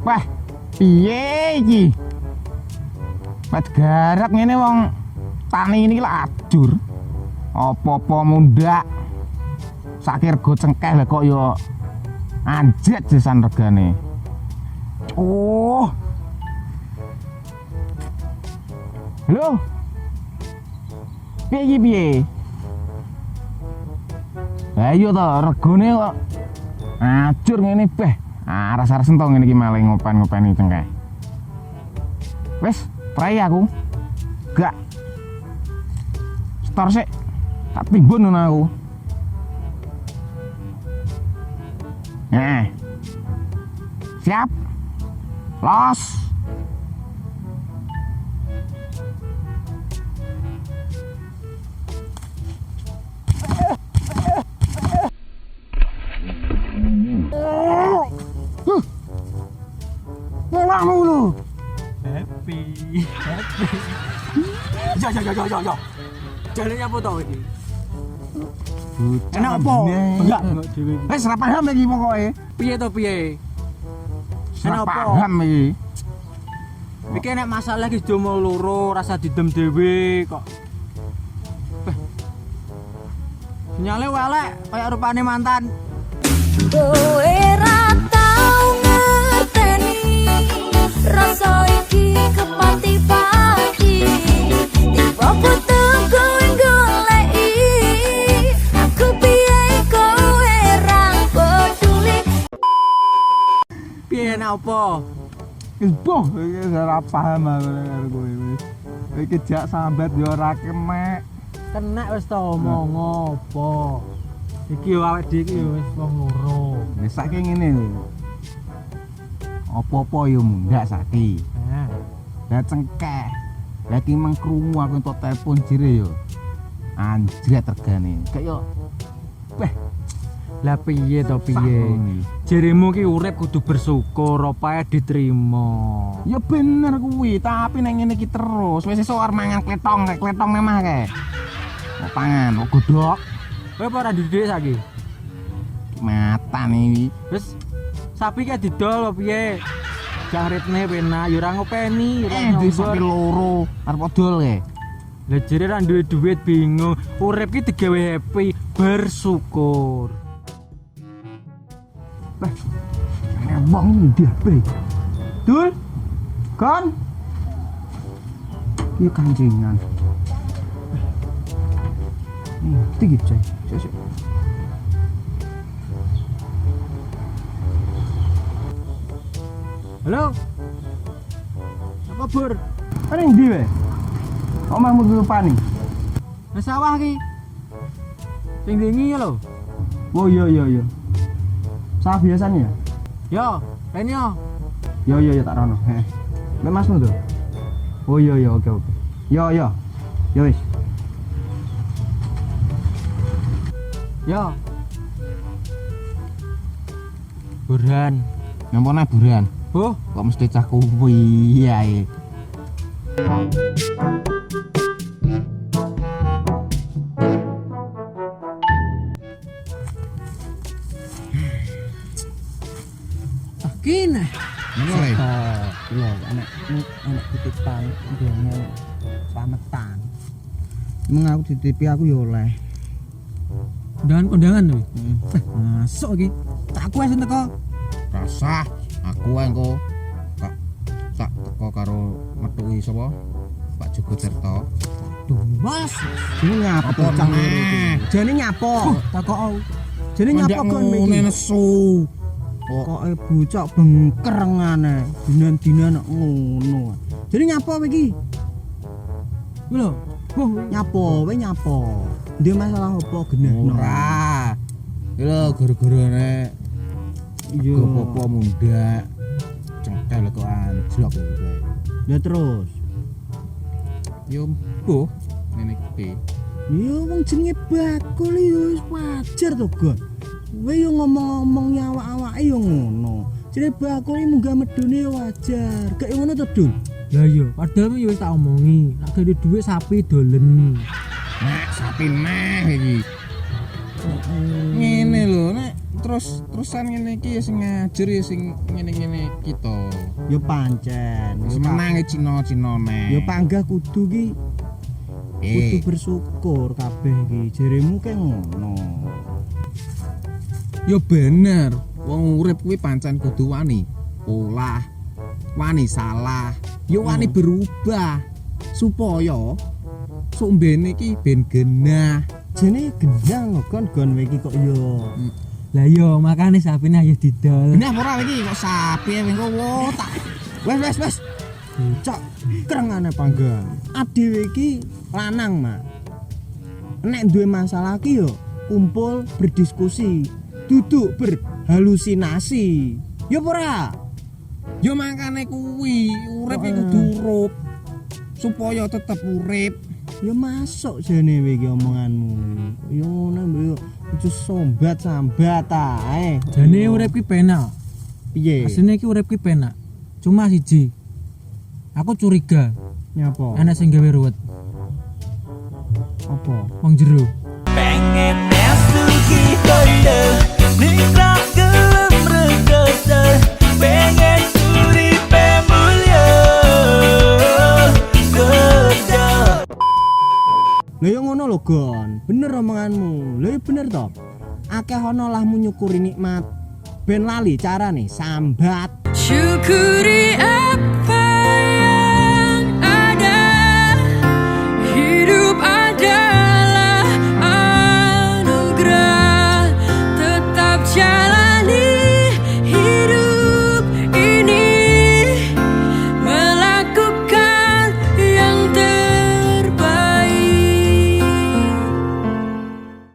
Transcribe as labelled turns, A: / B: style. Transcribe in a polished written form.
A: Wah, piye iki? Wet garap ngene wong tani ini lak ajur. Apa-apa mundak. Sakirgo cengkeh lah kok yo anjet desan regane. Oh. Halo. Piye iki piye? Ayo to regane kok ajur ngene beh. Rasa-rasa entong ngene iki malah ngopen-ngopeni cengkeh. Wes, prai aku. Gak. Stor sik. Tak timbun ngono aku. Siap. Los. Pulang mulu.
B: Happy. Ya. Jalannya apa tau ini?
A: Enak apa? Enggak. Wis ora paham iki pokoke.
B: Piye to piye?
A: Ora paham iki.
B: Iki nek masalah iki jomo loro rasa didem dhewe kok. Sinyale welek kaya rupane mantan.
C: Kowe ra tau ngerteni rasa iki kepati-pati tiba kudu kowe goleki aku piye kowe ra peduli.
B: Piye nek apa?
A: Wis boh iki ora paham aku karo kowe wis. Iki jak sambat yo ora kemek.
B: Kenek wis to omong apa? Iki yo awake dhewe iki wis wong loro.
A: Wis saiki ngene lho. Apa-apa yo mundak saiki. Lah cengkeh. Lah iki mengkrungu aku entuk telepon jire yo. Anjret regane. Kayak yo weh.
B: Lah piye to piye? Jarimu ki urip kudu bersyukur apa diterima.
A: Ya bener kuwi, tapi nek ngene iki terus wis esuk arep mangan kletong memah kae. Mau pangan, mau godhok.
B: Kowe apa ora didik saiki?
A: Mata nih.
B: Wis sapi ki didol apa piye? Jangritne penak, ya ora ngopeni,
A: Di sapi loro arep dol kae.
B: Lah jere ra duwe duit bingung. Urip ki digawe happy, bersyukur.
A: Wong ndi ape? Dul. Kon. Iki kancingan. Tinggi cek. Cek.
B: Halo. Apa Bur?
A: Ana ndi wae? Omahmu lupani.
B: Nang sawah ki. Sing dingi lho.
A: Oh iya. Sawah biasanya ya?
B: Yo, rene yo.
A: Yo tak rono. Heeh. Mek Masmu to? Oh iya oke. Yo. Yo wis.
B: Yo. Burhan.
A: Nyampone buran.
B: Oh,
A: Kok mesti cah kuwi ae.
B: kene.
A: Mulai.
B: Iya, anak titipan ndene pametan.
A: Emang aku titipi aku ya oleh.
B: Kondangan lho. Masuk iki. Tak kuwi sing teko.
A: Rasah aku engko tak teko karo metuki sapa? Pak Joko Tirta.
B: Duh, Mas.
A: Ini nyapo cang jane nyapo.
B: Takok.
A: Jane nyapo kon iki nesu. Pokoke bocah bengkerengane dinan-dinan ngono. Jane nyapo iki?
B: Kuwi lho.
A: Nyapo, we nyapo. Ndek masalah apa genehno? Ora. Iki lho gara-garane iya apa mundak. Cengkel kok anjlok kowe. Lah terus. Yo mbuh ngene iki. Yo wong jenenge bakul yo wis wajar to, Gon. Kowe yo ngomong-ngomong awak-awake yo ngono. Jenenge bakul iki munggah medune wajar. Kayak ngono to, Dul?
B: Lah iya, padahal yo wis tak omongi, nek gede dhuwit sapi dolen.
A: Nek sapi meh iki. Ngene lho, nek terusan ngene iki ya sing ngajar ya sing ngene-ngene kita.
D: Ya pancen.
A: Wis menange Cina-Cina nek.
D: Ya panggah kudu ki kudu bersyukur kabeh iki. Jeremu ke ngono.
A: Ya bener. Wong urip kuwi pancen kudu wani olah, wani salah, ya wani berubah supaya sumbene iki ben genah.
D: Jene gendang lho kon iki kok yo.
B: Lah yo makane sapine ayo didol.
A: Genah ora iki kok sapi engko wotak.
D: Wes. Cok, krengane panggah. Adewe iki lanang, Mak. Nek duwe masalah ki yo kumpul berdiskusi, duduk berhalusinasi. Yo ora?
A: Ya makane kuwi urip iki kudu urip supaya tetep urip.
D: Ya masuk jane iki omonganmu. Ya ngono yo aja sambat ae.
B: Jane urip ki penak.
D: Piye?
B: Asline ki urip ki penak. Cuma siji. Aku curiga
D: Nyapa?
B: ana sing gawe ruwet
D: Apa?
B: wong jero.
E: Pengen nesu kita ning rak gelem rekoso pengen uripe mulya kerja.
D: Lah ya ngono lho, Gon. Bener omonganmu. Lah ya bener to. Akeh ana lahmu nyukuri nikmat. Ben lali carane sambat.
C: Syukuri aku